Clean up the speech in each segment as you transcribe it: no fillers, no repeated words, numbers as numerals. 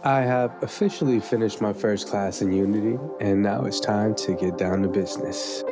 I have officially finished my first class in Unity, and now it's time to get down to business.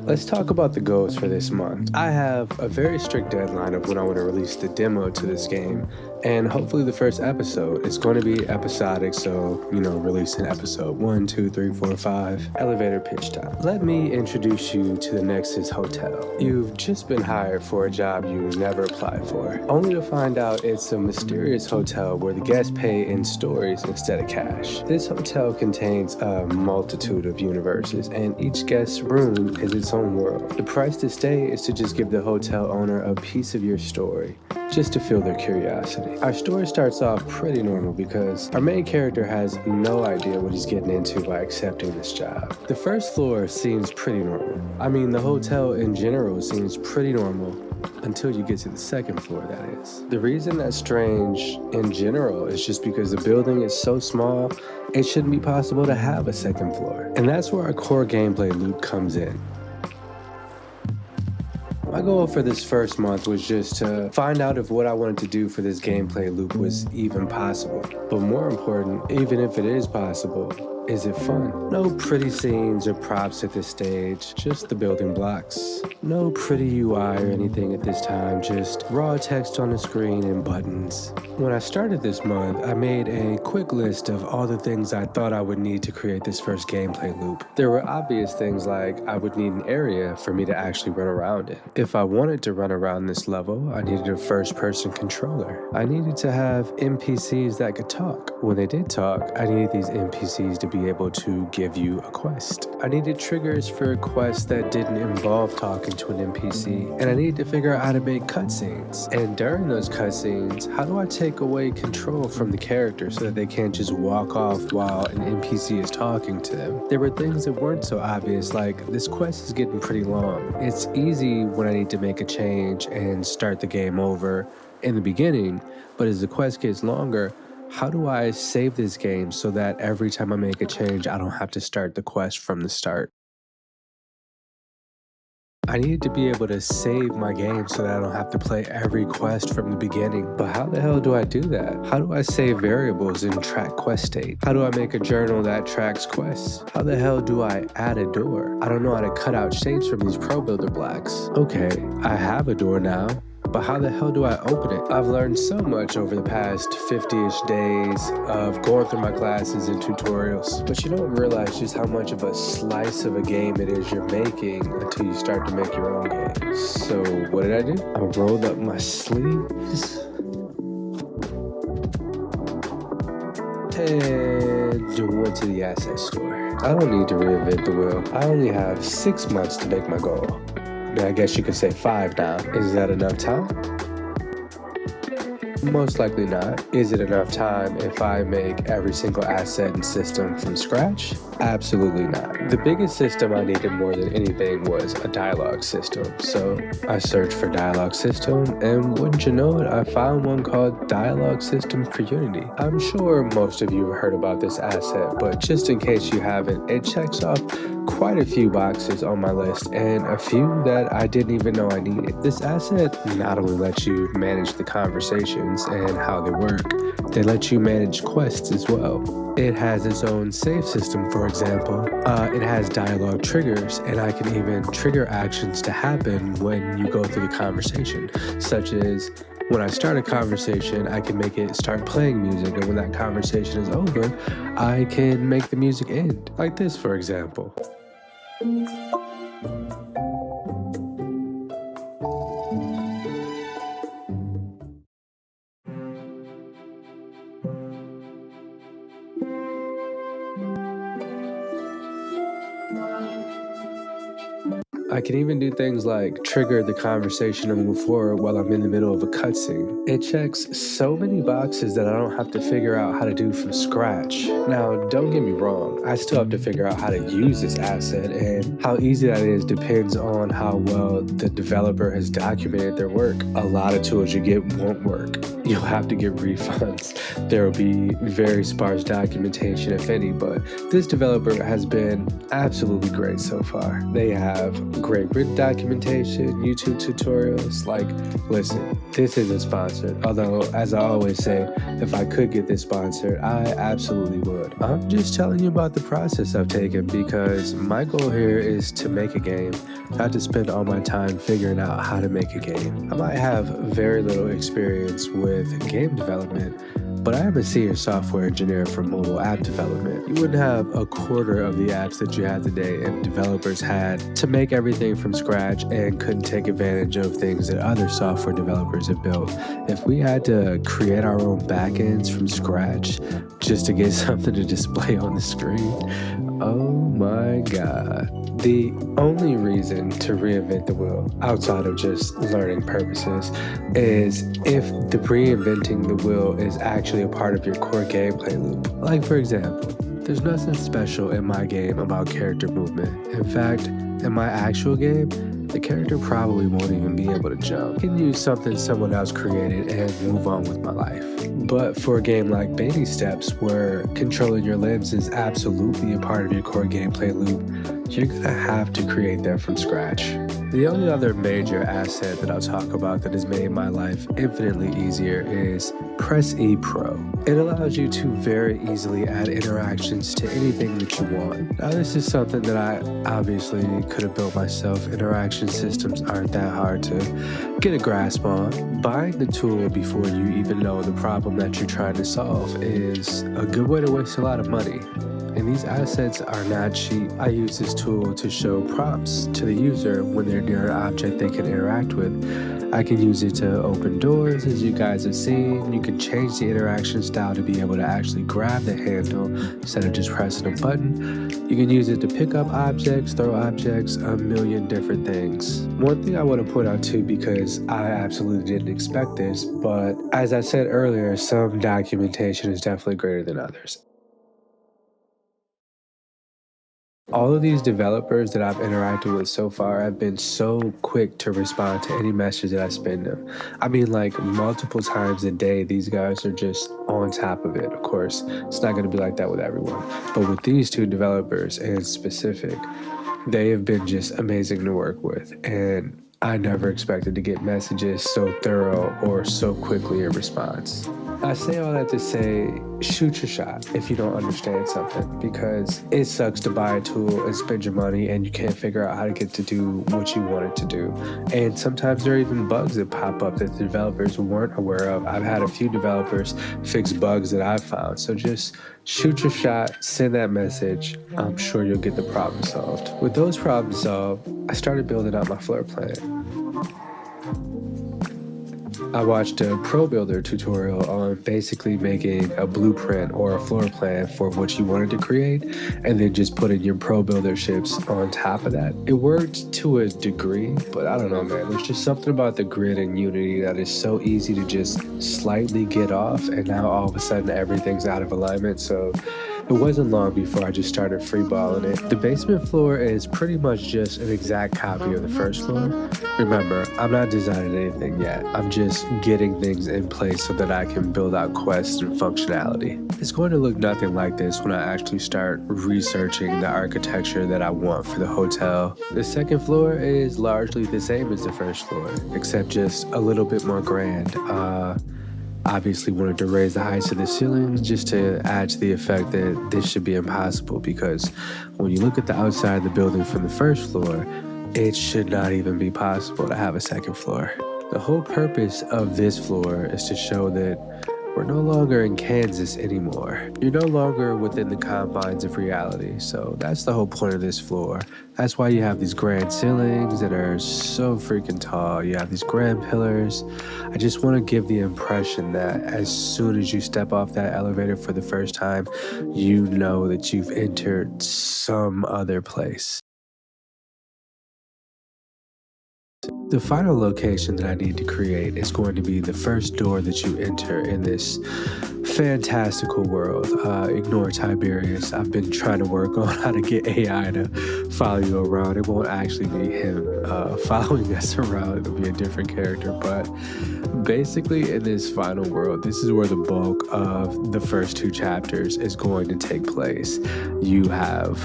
Let's talk about the goals for this month. I have a very strict deadline of when I want to release the demo to this game, and hopefully the first episode is going to be episodic, so, releasing episode 1, 2, 3, 4, 5, elevator pitch time. Let me introduce you to the Nexus Hotel. You've just been hired for a job you never applied for, only to find out it's a mysterious hotel where the guests pay in stories instead of cash. This hotel contains a multitude of universes, and each guest's room is its own world. The price to stay is to just give the hotel owner a piece of your story, just to fill their curiosity. Our story starts off pretty normal because our main character has no idea what he's getting into by accepting this job. The first floor seems pretty normal. I mean, the hotel in general seems pretty normal until you get to the second floor, that is. The reason that's strange in general is just because the building is so small, it shouldn't be possible to have a second floor. And that's where our core gameplay loop comes in. My goal for this first month was just to find out if what I wanted to do for this gameplay loop was even possible. But more important, even if it is possible, is it fun? No pretty scenes or props at this stage, just the building blocks. No pretty UI or anything at this time, just raw text on the screen and buttons. When I started this month, I made a quick list of all the things I thought I would need to create this first gameplay loop. There were obvious things like I would need an area for me to actually run around in. If I wanted to run around this level, I needed a first-person controller. I needed to have NPCs that could talk. When they did talk, I needed these NPCs to be able to give you a quest. I needed triggers for quests that didn't involve talking to an NPC, and I needed to figure out how to make cutscenes. And during those cutscenes, how do I take away control from the character so that they can't just walk off while an NPC is talking to them? There were things that weren't so obvious, like this quest is getting pretty long. It's easy when I need to make a change and start the game over in the beginning, but as the quest gets longer, how do I save this game so that every time I make a change, I don't have to start the quest from the start? I needed to be able to save my game so that I don't have to play every quest from the beginning. But how the hell do I do that? How do I save variables and track quest state? How do I make a journal that tracks quests? How the hell do I add a door? I don't know how to cut out shapes from these Pro Builder blocks. Okay, I have a door now, but how the hell do I open it? I've learned so much over the past 50-ish days of going through my classes and tutorials, but you don't realize just how much of a slice of a game it is you're making until you start to make your own game. So what did I do? I rolled up my sleeves and went to the asset store. I don't need to reinvent the wheel. I only have 6 months to make my goal. I guess you could say 5 now. Is that enough time? Most likely not. Is it enough time if I make every single asset and system from scratch? Absolutely not. The biggest system I needed more than anything was a dialogue system. So I searched for dialogue system, and wouldn't you know it, I found one called Dialogue System for Unity. I'm sure most of you have heard about this asset, but just in case you haven't, it checks off quite a few boxes on my list and a few that I didn't even know I needed. This asset not only lets you manage the conversations and how they work, they let you manage quests as well. It has its own save system, for example. It has dialogue triggers, and I can even trigger actions to happen when you go through the conversation, such as when I start a conversation, I can make it start playing music, and when that conversation is over, I can make the music end. Like this, for example. I can even do things like trigger the conversation to move forward while I'm in the middle of a cutscene. It checks so many boxes that I don't have to figure out how to do from scratch. Now, don't get me wrong, I still have to figure out how to use this asset, and how easy that is depends on how well the developer has documented their work. A lot of tools you get won't work. You'll have to get refunds. There will be very sparse documentation, if any, but this developer has been absolutely great so far. They have great written documentation, YouTube tutorials. Like, listen, this isn't sponsored. Although, as I always say, if I could get this sponsored, I absolutely would. I'm just telling you about the process I've taken because my goal here is to make a game, not to spend all my time figuring out how to make a game. I might have very little experience with game development, but I am a senior software engineer for mobile app development. You wouldn't have a quarter of the apps that you have today if developers had to make everything from scratch and couldn't take advantage of things that other software developers have built. If we had to create our own backends from scratch just to get something to display on the screen, oh my God. The only reason to reinvent the wheel, outside of just learning purposes, is if the reinventing the wheel is actually a part of your core gameplay loop. Like, for example, there's nothing special in my game about character movement. In fact, in my actual game, the character probably won't even be able to jump. I can use something someone else created and move on with my life. But for a game like Baby Steps, where controlling your limbs is absolutely a part of your core gameplay loop, you're gonna have to create that from scratch. The only other major asset that I'll talk about that has made my life infinitely easier is Press E Pro. It allows you to very easily add interactions to anything that you want. Now, this is something that I obviously could have built myself. Interaction systems aren't that hard to get a grasp on. Buying the tool before you even know the problem that you're trying to solve is a good way to waste a lot of money. And these assets are not cheap. I use this tool to show prompts to the user when they're near an object they can interact with. I can use it to open doors, as you guys have seen. You can change the interaction style to be able to actually grab the handle instead of just pressing a button. You can use it to pick up objects, throw objects, a million different things. One thing I want to point out too, because I absolutely didn't expect this, but as I said earlier, some documentation is definitely greater than others. All of these developers that I've interacted with so far have been so quick to respond to any message that I send them. I mean, like multiple times a day, these guys are just on top of it. Of course, it's not going to be like that with everyone. But with these two developers in specific, they have been just amazing to work with. And I never expected to get messages so thorough or so quickly in response. I say all that to say, shoot your shot if you don't understand something, because it sucks to buy a tool and spend your money and you can't figure out how to get to do what you want it to do. And sometimes there are even bugs that pop up that the developers weren't aware of. I've had a few developers fix bugs that I've found. So just shoot your shot, send that message. I'm sure you'll get the problem solved. With those problems solved, I started building out my floor plan. I watched a Pro Builder tutorial on basically making a blueprint or a floor plan for what you wanted to create, and then just putting your Pro Builder ships on top of that. It worked to a degree, but I don't know, man. There's just something about the grid in Unity that is so easy to just slightly get off, and now all of a sudden everything's out of alignment. So it wasn't long before I just started freeballing it. The basement floor is pretty much just an exact copy of the first floor. Remember, I'm not designing anything yet. I'm just getting things in place so that I can build out quests and functionality. It's going to look nothing like this when I actually start researching the architecture that I want for the hotel. The second floor is largely the same as the first floor, except just a little bit more grand. Obviously wanted to raise the heights of the ceilings just to add to the effect that this should be impossible, because when you look at the outside of the building from the first floor, it should not even be possible to have a second floor. The whole purpose of this floor is to show that we're no longer in Kansas anymore. You're no longer within the confines of reality. So that's the whole point of this floor. That's why you have these grand ceilings that are so freaking tall. You have these grand pillars. I just want to give the impression that as soon as you step off that elevator for the first time, you know that you've entered some other place. The final location that I need to create is going to be the first door that you enter in this fantastical world. Ignore Tiberius. I've been trying to work on how to get AI to follow you around. It won't actually be him following us around. It'll be a different character. But basically, in this final world, this is where the bulk of the first 2 chapters is going to take place. You have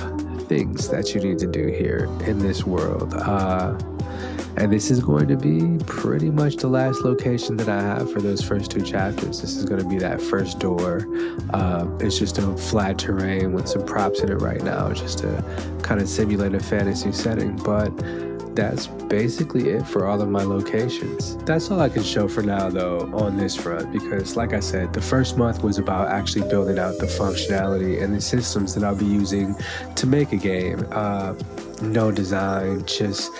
things that you need to do here in this world. And this is going to be pretty much the last location that I have for those first 2 chapters. This is going to be that first door. It's just a flat terrain with some props in it right now, just to kind of simulate a fantasy setting. But that's basically it for all of my locations. That's all I can show for now, though, on this front, because like I said, the first month was about actually building out the functionality and the systems that I'll be using to make a game. No design, just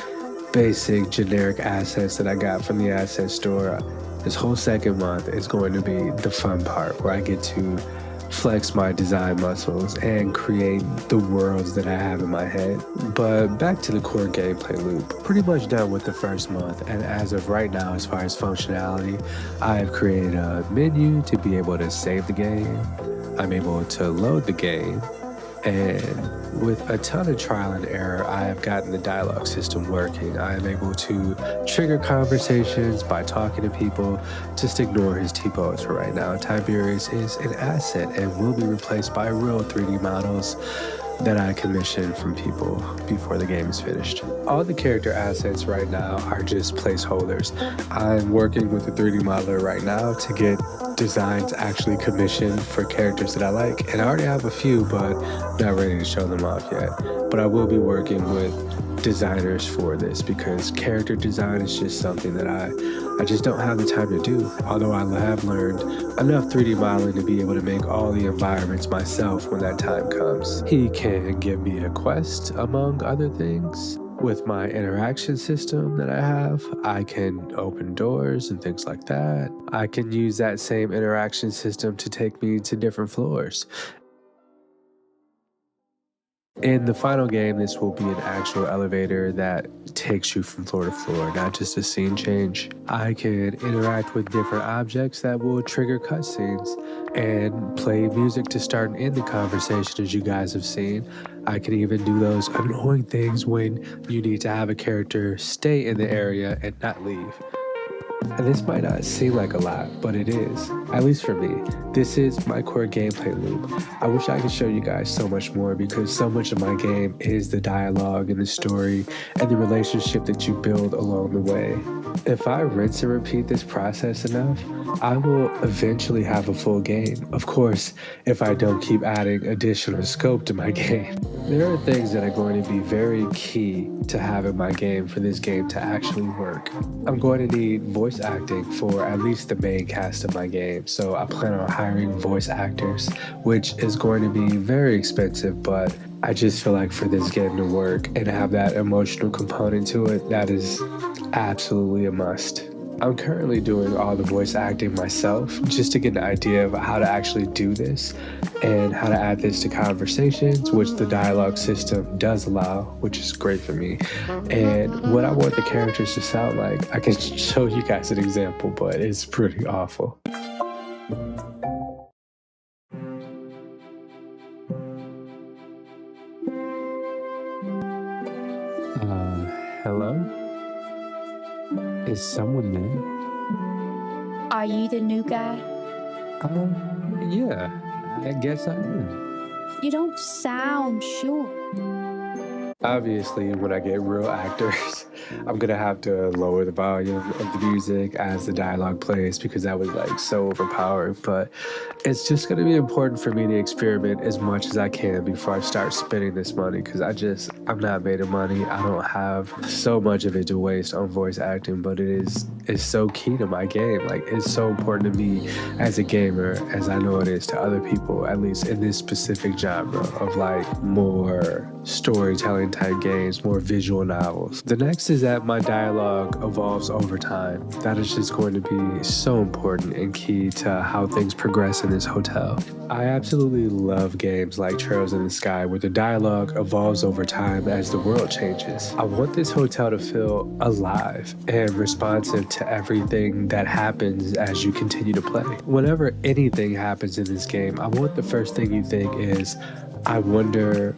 basic generic assets that I got from the asset store. This whole second month is going to be the fun part, where I get to flex my design muscles and create the worlds that I have in my head. But back to the core gameplay loop. Pretty much done with the first month, and as of right now, as far as functionality, I've created a menu to be able to save the game. I'm able to load the game, and with a ton of trial and error, I have gotten the dialogue system working. I am able to trigger conversations by talking to people. Just ignore his T-pose for right now. Tiberius is an asset and will be replaced by real 3D models that I commissioned from people before the game is finished. All the character assets right now are just placeholders. I'm working with a 3D modeler right now to get designs actually commissioned for characters that I like. And I already have a few, but not ready to show them off yet. But I will be working with designers for this, because character design is just something that I just don't have the time to do. Although I have learned enough 3D modeling to be able to make all the environments myself when that time comes. He can give me a quest, among other things. With my interaction system that I have, I can open doors and things like that. I can use that same interaction system to take me to different floors. In the final game, this will be an actual elevator that takes you from floor to floor, not just a scene change. I can interact with different objects that will trigger cutscenes and play music to start and end the conversation, as you guys have seen. I can even do those annoying things when you need to have a character stay in the area and not leave. And this might not seem like a lot, but it is, at least for me. This is my core gameplay loop. I wish I could show you guys so much more, because so much of my game is the dialogue and the story and the relationship that you build along the way. If I rinse and repeat this process enough, I will eventually have a full game. Of course, if I don't keep adding additional scope to my game. There are things that are going to be very key to have in my game for this game to actually work. I'm going to need voice acting for at least the main cast of my game, so I plan on hiring voice actors, which is going to be very expensive, but I just feel like for this game to work and have that emotional component to it, that is absolutely a must. I'm currently doing all the voice acting myself, just to get an idea of how to actually do this and how to add this to conversations, which the dialogue system does allow, which is great for me. And what I want the characters to sound like, I can show you guys an example, but it's pretty awful. Hello? Is someone there? Are you the new guy? Yeah, I guess I am. You don't sound sure. Obviously, when I get real actors, I'm gonna have to lower the volume of the music as the dialogue plays, because that was like so overpowering. But it's just gonna be important for me to experiment as much as I can before I start spending this money, because I'm not made of money. I don't have so much of it to waste on voice acting, but it's so key to my game. Like, it's so important to me as a gamer as I know it is to other people, at least in this specific genre of like more storytelling type games, more visual novels. The next is that my dialogue evolves over time. That is just going to be so important and key to how things progress in this hotel. I absolutely love games like Trails in the Sky where the dialogue evolves over time as the world changes. I want this hotel to feel alive and responsive to everything that happens as you continue to play. Whenever anything happens in this game, I want the first thing you think is, I wonder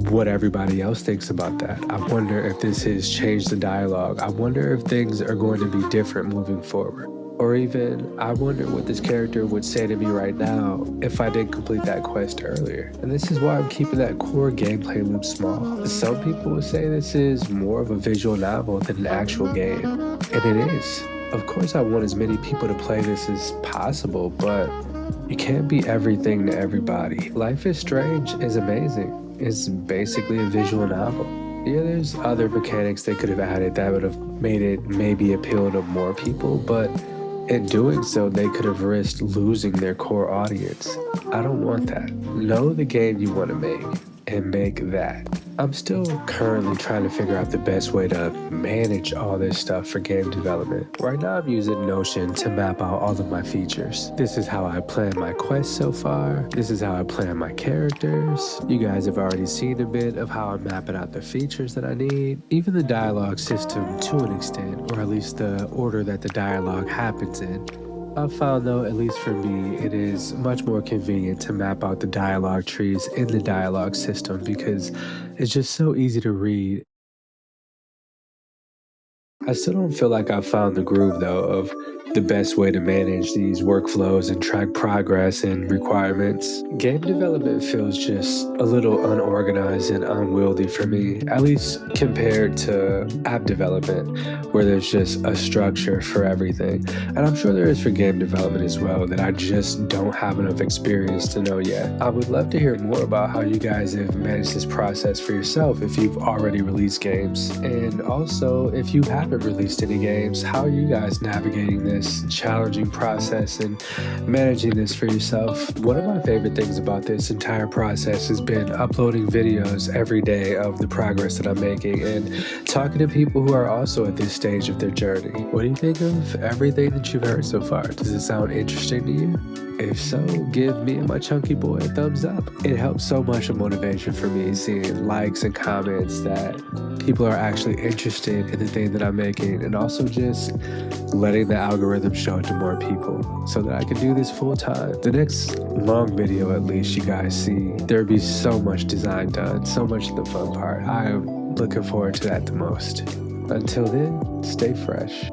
what everybody else thinks about that. I wonder if this has changed the dialogue. I wonder if things are going to be different moving forward. Or even, I wonder what this character would say to me right now if I didn't complete that quest earlier. And this is why I'm keeping that core gameplay loop small. Some people would say this is more of a visual novel than an actual game. And it is. Of course, I want as many people to play this as possible, but you can't be everything to everybody. Life is Strange is amazing. It's basically a visual novel. Yeah, there's other mechanics they could have added that would have made it maybe appeal to more people, but in doing so, they could have risked losing their core audience. I don't want that. Know the game you want to make and make that. I'm still currently trying to figure out the best way to manage all this stuff for game development. Right now I'm using Notion to map out all of my features. This is how I plan my quests so far. This is how I plan my characters. You guys have already seen a bit of how I'm mapping out the features that I need. Even the dialogue system to an extent, or at least the order that the dialogue happens in. I've found though, at least for me, it is much more convenient to map out the dialogue trees in the dialogue system because it's just so easy to read. I still don't feel like I've found the groove though of the best way to manage these workflows and track progress and requirements. Game development feels just a little unorganized and unwieldy for me, at least compared to app development, where there's just a structure for everything. And I'm sure there is for game development as well that I just don't have enough experience to know yet. I would love to hear more about how you guys have managed this process for yourself if you've already released games. And also, if you haven't released any games, how are you guys navigating this challenging process and managing this for yourself? One of my favorite things about this entire process has been uploading videos every day of the progress that I'm making and talking to people who are also at this stage of their journey. What do you think of everything that you've heard so far? Does it sound interesting to you? If so, give me and my chunky boy a thumbs up. It helps so much of motivation for me seeing likes and comments that people are actually interested in the thing that I'm making, and also just letting the algorithm show it to more people so that I can do this full time. The next long video, at least, you guys see, there'll be so much design done, so much of the fun part. I am looking forward to that the most. Until then, stay fresh.